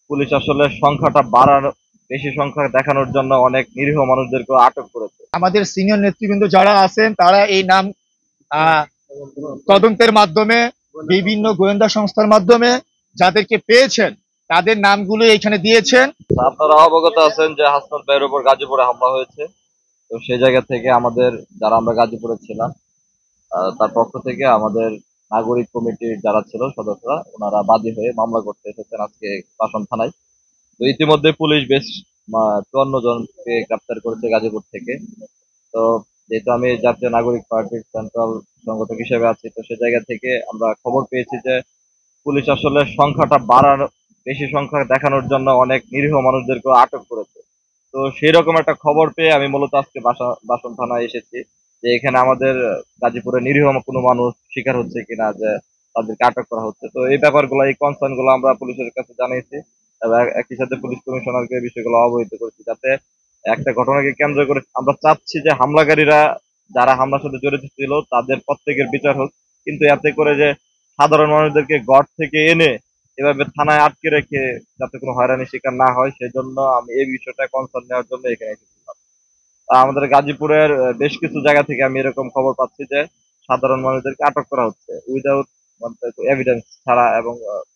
Police আসলে সংখ্যাটা বাড়ানো, বেশি সংখ্যা দেখানোর জন্য অনেক নিরীহ মানুষদেরকে আটক করেছে। আমাদের সিনিয়র নেতৃবৃন্দ যারা আছেন তারা এই নাম আহ, তদন্তের মাধ্যমে বিভিন্ন গোয়েন্দা সংস্থার মাধ্যমে যাদেরকে পেয়েছেন তাদের নামগুলো এখানে দিয়েছেন। তো আপনারা অবগত আছেন যে হাসনাত ভাইয়ের উপর গাজীপুরে হামলা হয়েছে। তো সেই জায়গা থেকে আমাদের, যারা আমরা গাজীপুরে ছিলাম, তার পক্ষ থেকে আমাদের নাগরিক কমিটির যারা ছিল সদস্যরা, ওনারা বাদী হয়ে মামলা করতে এসেছেন আজকে শাসন থানায়। তো ইতিমধ্যে পুলিশ বেশ 54 জনকে গ্রেপ্তার করেছে গাজীপুর থেকে। তো যেহেতু আমি জাতীয় নাগরিক পার্টির সেন্ট্রাল সংগঠক হিসেবে আছি, তো সে জায়গা থেকে আমরা খবর পেয়েছি যে পুলিশ আসলে সংখ্যাটা বাড়ানো, বেশি সংখ্যা দেখানোর জন্য অনেক নিরীহ মানুষদেরকে আটক করেছে। তো সেই রকম একটা খবর পেয়ে আমি মূলত আজকে বাসন থানায় এসেছি, যে এখানে আমাদের গাজীপুরে নিরীহ কোনো মানুষ শিকার হচ্ছে কিনা, যে তাদেরকে আটক করা হচ্ছে। তো এই ব্যাপারগুলো, এই কনসার্ন গুলো আমরা পুলিশের কাছে জানিয়েছি এবং একই সাথে পুলিশ কমিশনারকে এই বিষয়গুলো অবহিত করেছি, যাতে একটা ঘটনাকে কেন্দ্র করে আমরা চাচ্ছি যে হামলাকারীরা, যারা হামলার সাথে জড়িত ছিল, তাদের প্রত্যেকের বিচার হোক। কিন্তু এতে করে যে সাধারণ মানুষদেরকে গড় থেকে এনে এভাবে থানায় আটকে রেখে যাতে কোনো হয়রানির শিকার না হয়, সেজন্য আমি এই বিষয়টা কনসার্ন নেওয়ার জন্য এখানে এসেছিলাম। আমাদের গাজীপুরের বেশ কিছু জায়গা থেকে আমি এরকম খবর পাচ্ছি যে সাধারণ মানুষদেরকে আটক করা হচ্ছে উইদাউট এভিডেন্স ছাড়া এবং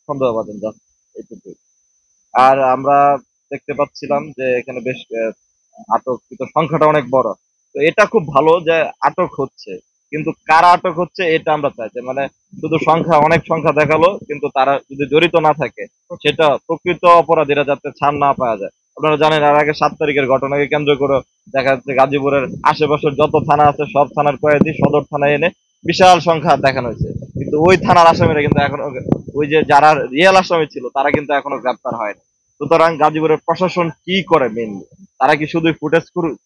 সন্দেহভাজন, জাস্ট এইটুকুই। আর আমরা দেখতে পাচ্ছিলাম যে এখানে বেশ আটককৃত সংখ্যাটা অনেক বড়। তো এটা খুব ভালো যে আটক হচ্ছে, কিন্তু কারা আটক হচ্ছে এটা আমরা চাই, যে মানে শুধু সংখ্যা, অনেক সংখ্যা দেখালো কিন্তু তারা যদি জড়িত না থাকে, সেটা প্রকৃত অপরাধীরা যাতে ছাড় না পাওয়া যায়। আপনারা জানেন এর আগে 7 তারিখের ঘটনাকে কেন্দ্র করে দেখা যাচ্ছে গাজীপুরের আশেপাশের যত থানা আছে সব থানার কয়েদি সদর থানায় এনে বিশাল সংখ্যা দেখানো হয়েছে, কিন্তু ওই থানার আসামিরা কিন্তু এখনো, ওই যে যারা রিয়েল আসামি ছিল তারা কিন্তু এখনো গ্রেপ্তার হয়নি। সুতরাং গাজীপুরের প্রশাসন কি করে মেইনলি, তারা কি শুধু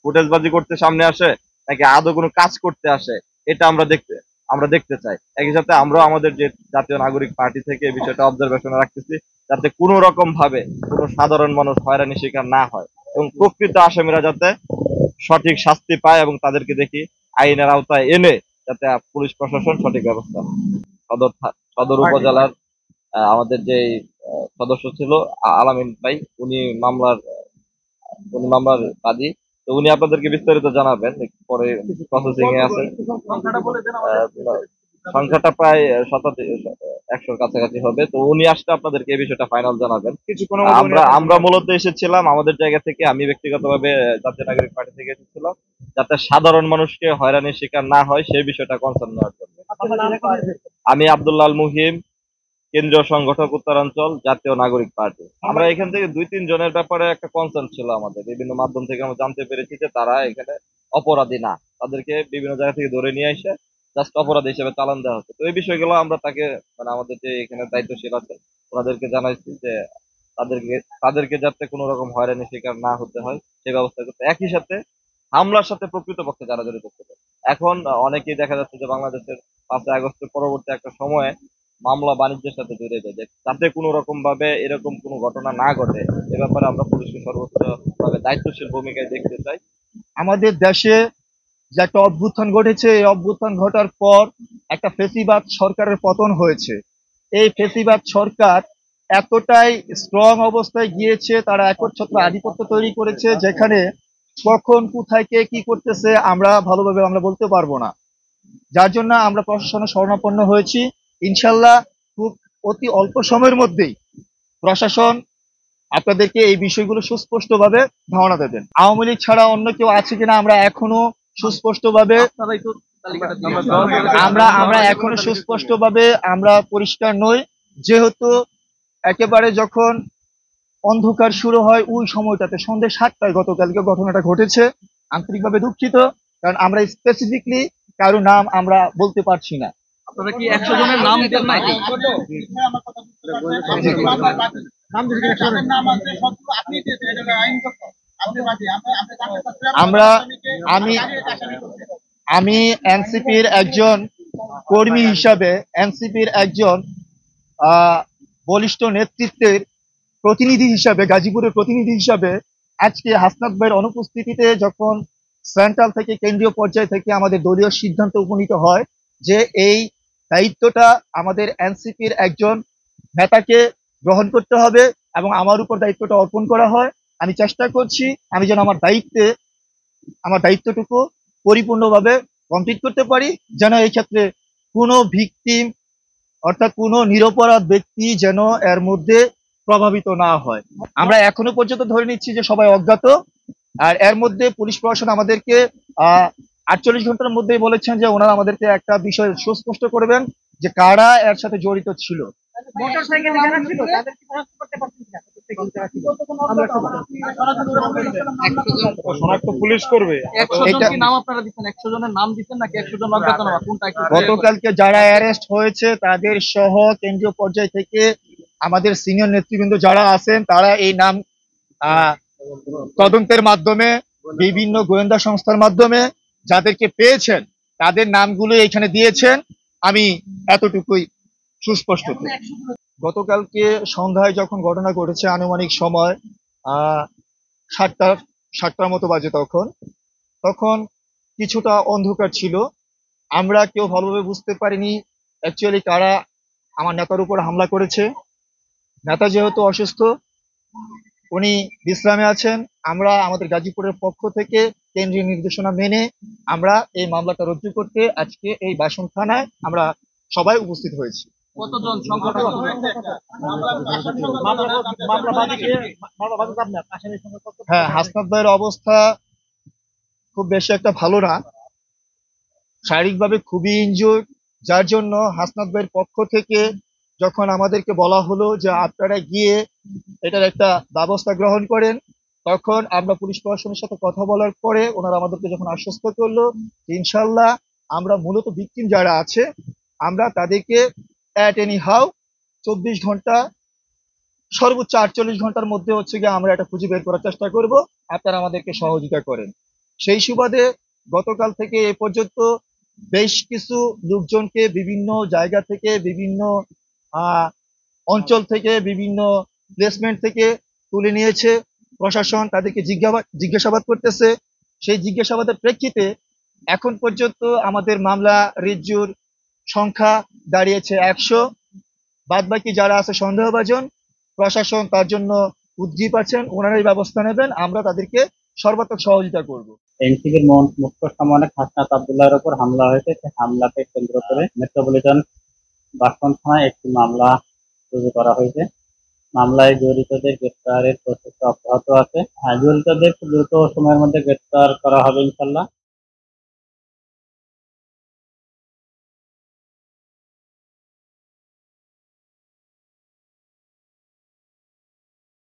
ফুটেজবাজি করতে সামনে আসে, নাকি আদৌ কোনো কাজ করতে আসে, এটা আমরা দেখতে চাই। একই সাথে আমরাও আমাদের যে জাতীয় নাগরিক পার্টি থেকে এই বিষয়টা অবজারভেশনে রাখতেছি, যাতে কোনো রকম ভাবে কোনো সাধারণ মানুষ হয়রানির শিকার না হয় এবং প্রকৃত আসামিরা যাতে সঠিক শাস্তি পায় এবং তাদেরকে দেখি আইনের আওতায় এনে যাতে পুলিশ প্রশাসন সঠিক ব্যবস্থা নেয়। সদর উপজেলার আমাদের যে সদস্য ছিল আলামিন ভাই, উনি মামলার বাদী। তো উনি আপনাদেরকে বিস্তারিত জানাবেন একটু পরে, প্রসেসিং এ আছে। আহ, সংখ্যাটা প্রায় 100-র কাছাকাছি হবে। তো উনি আসলে আপনাদেরকে এই বিষয়টা ফাইনাল জানাবেন। কিছুক্ষণ আমরা মূলত এসেছিলাম আমাদের জায়গা থেকে, আমি ব্যক্তিগতভাবে জাতীয় নাগরিক পার্টি থেকে এসেছিলাম, যাতে সাধারণ মানুষকে হয়রানির শিকার না হয় সেই বিষয়টা কনসার্ন নেওয়ার জন্য। আমি আব্দুল্লাহ আল মুহিম, কেন্দ্রীয় সংগঠক উত্তরাঞ্চল, জাতীয় নাগরিক পার্টি। আমরা এখান থেকে 2-3 জনের ব্যাপারে একটা কনসার্ন ছিল আমাদের, বিভিন্ন মাধ্যম থেকে আমরা জানতে পেরেছি যে তারা এখানে অপরাধী না, তাদেরকে বিভিন্ন জায়গা থেকে ধরে নিয়ে এসে জাস্ট অপরাধী হিসেবে চালান দেওয়া হচ্ছে। তো এই বিষয়গুলো আমরা তাকে, মানে আমাদের যে এখানে দায়িত্বশীল আছে ওনাদেরকে জানাইছি যে তাদেরকে তাদেরকে যাতে কোনো রকম হয়রানির শিকার না হতে হয় সেই ব্যবস্থা করতে। একই সাথে হামলার সাথে প্রকৃতপক্ষে যারা জড়িত ছিল, এখন অনেকেই দেখা যাচ্ছে যে বাংলাদেশের 5ই আগস্টের পরবর্তী একটা সময়ে মামলা বাণিজ্যের সাথে জড়িয়ে যায়, যে যাতে কোনো রকম ভাবে এরকম কোনো ঘটনা না ঘটে, এ ব্যাপারে আমরা পুলিশকে সর্বোচ্চ ভাবে দায়িত্বশীল ভূমিকায় দেখতে চাই। আমাদের দেশে যে একটা অভ্যুত্থান ঘটেছে, এই অভ্যুত্থান ঘটার পর একটা ফেসিবাদ সরকারের পতন হয়েছে। এই ফেসিবাদ সরকার এতটাই স্ট্রং অবস্থায় গিয়েছে, তারা একচ্ছত্র আধিপত্য তৈরি করেছে, যেখানে কখন কোথায় কে কি করতেছে আমরা ভালোভাবে বলতে পারবো না। যার জন্য আমরা প্রশাসনের শরণাপন্ন হয়েছি। ইনশাল্লাহ খুব অতি অল্প সময়ের মধ্যেই প্রশাসন আপনাদেরকে এই বিষয়গুলো সুস্পষ্টভাবে ধারণা দেবেন। আওয়ামী লীগ ছাড়া অন্য কেউ আছে কিনা আমরা এখনো সুস্পষ্টভাবে আমরা এখনো সুস্পষ্টভাবে আমরা পরিষ্কার নই, যেহেতু একেবারে যখন অন্ধকার শুরু হয় ওই সময়টাতে সন্ধ্যে 7টায় গতকালকে ঘটনাটা ঘটেছে। আন্তরিকভাবে দুঃখিত, কারণ আমরা স্পেসিফিকলি কারো নাম আমরা বলতে পারছি না। আপনারা কি 100 জনের নাম দেন নাই? আমরা আমি আমি এনসিপির একজন কর্মী হিসাবে, এনসিপির একজন বলিষ্ঠ নেতৃত্বের প্রতিনিধি হিসাবে, গাজীপুরের প্রতিনিধি হিসাবে আজকে হাসনাত ভাইয়ের অনুপস্থিতিতে যখন সেন্ট্রাল থেকে, কেন্দ্রীয় পর্যায় থেকে আমাদের দলীয় সিদ্ধান্ত উপনীত হয় যে এই দায়িত্বটা আমাদের এনসিপির একজন নেতাকে গ্রহণ করতে হবে, এবং আমার উপর দায়িত্বটা অর্পণ করা হয়। আমি চেষ্টা করছি আমি যেন আমার দায়িত্বটুকু পরিপূর্ণভাবে কমপ্লিট করতে পারি, যেন এই ক্ষেত্রে কোনো ভিকটিম অর্থাৎ কোনো নিরপরাধ ব্যক্তি যেন এর মধ্যে প্রভাবিত না হয়। আমরা এখনো পর্যন্ত ধরে নিচ্ছি যে সবাই অজ্ঞাত, আর এর মধ্যে পুলিশ প্রশাসন আমাদেরকে 48 ঘন্টার মধ্যেই বলেছেন যে ওনারা আমাদেরকে একটা বিষয় সুস্পষ্ট করবেন যে কারা এর সাথে জড়িত ছিল। মোটরসাইকেলে যারা ছিল তাদের কি শনাক্ত করতে পারছেন কিনা? মোটরসাইকেলে যারা ছিল। আমরা শনাক্ত পুলিশ করবে। 100 জন এটা কি নাম আপনারা দিচ্ছেন? 100 জনের নাম দিচ্ছেন নাকি 100 জন অজ্ঞাতনামা? কোনটা একটু clear করেন। গতকালকে যারা অ্যারেস্ট হয়েছে তাদের সহ কেন্দ্রীয় পর্যায় থেকে আমাদের সিনিয়র নেতৃবৃন্দ যারা আছেন তারা এই নাম আহ, তদন্তের মাধ্যমে বিভিন্ন গোয়েন্দা সংস্থার মাধ্যমে যাদেরকে পেয়েছেন তাদের নামগুলো এখানে দিয়েছেন। আমি এতটুকুই সুস্পষ্ট। গতকালকে সন্ধ্যায় যখন ঘটনা ঘটেছে আনুমানিক সময় আহ 7টার মতো বাজে, তখন কিছুটা অন্ধকার ছিল। আমরা কেউ ভালোভাবে বুঝতে পারিনি অ্যাকচুয়ালি কারা আমার নেতার উপর হামলা করেছে। নেতা যেহেতু অসুস্থ, উনি বিশ্রামে আছেন, আমরা আমাদের গাজীপুরের পক্ষ থেকে কেন্দ্রীয় নির্দেশনা মেনে আমরা এই মামলাটা রুজু করতে আজকে এই বাসন থানায় আমরা সবাই উপস্থিত হয়েছি। কতজন সংখ্যা কত? হ্যাঁ, হাসনাত ভাইয়ের অবস্থা খুব বেশি একটা ভালো না, শারীরিকভাবে খুবই ইনজুর্ড, যার জন্য হাসনাত ভাইয়ের পক্ষ থেকে যখন আমাদেরকে বলা হলো যে আপনারা গিয়ে এটার একটা ব্যবস্থা গ্রহণ করেন, তখন আমরা পুলিশ প্রশাসনের সাথে কথা বলার পরে ওনারা আমাদেরকে যখন আশ্বস্ত করলো যে ইনশাল্লাহ আমরা মূলত ভিকটিম যারা আছে আমরা তাদেরকে অ্যাট এনি হাউ 24 ঘন্টা সর্বোচ্চ 48 ঘন্টার মধ্যে হচ্ছে গিয়ে আমরা এটা খুঁজে বের করার চেষ্টা করব, আপনারা আমাদেরকে সহযোগিতা করেন। সেই সুবাদে গতকাল থেকে এ পর্যন্ত বেশ কিছু লোকজনকে বিভিন্ন জায়গা থেকে বিভিন্ন আহ, অঞ্চল থেকে বিভিন্ন প্লেসমেন্ট থেকে তুলে নিয়েছে প্রশাসন, তাদেরকে জিজ্ঞাসাবাদ করতেছে। সেই জিজ্ঞাসাবাদের প্রেক্ষিতে এখন পর্যন্ত আমাদের মামলা রিজুর সংখ্যা দাঁড়িয়েছে 100। বাদ বাকি যারা আছে সন্দেহভাজন, প্রশাসন তার জন্য উদ্গ্রীব আছেন, ওনারাই ব্যবস্থা নেবেন, আমরা তাদেরকে সর্বাত্মক সহযোগিতা করব। এনসিবির মুখ্য সমন্বয়ক হাসনাত আব্দুল্লাহর উপর হামলা হয়েছে। সেই হামলাকে কেন্দ্র করে মেট্রোপলিটন বাসন থানায় একটি মামলা রুজু করা হয়েছে। মামলায় জড়িতদের গ্রেপ্তারের প্রচেষ্টা অব্যাহত আছে। জড়িতদের দ্রুত সময়ের মধ্যে গ্রেপ্তার করা হবে ইনশাল্লাহ।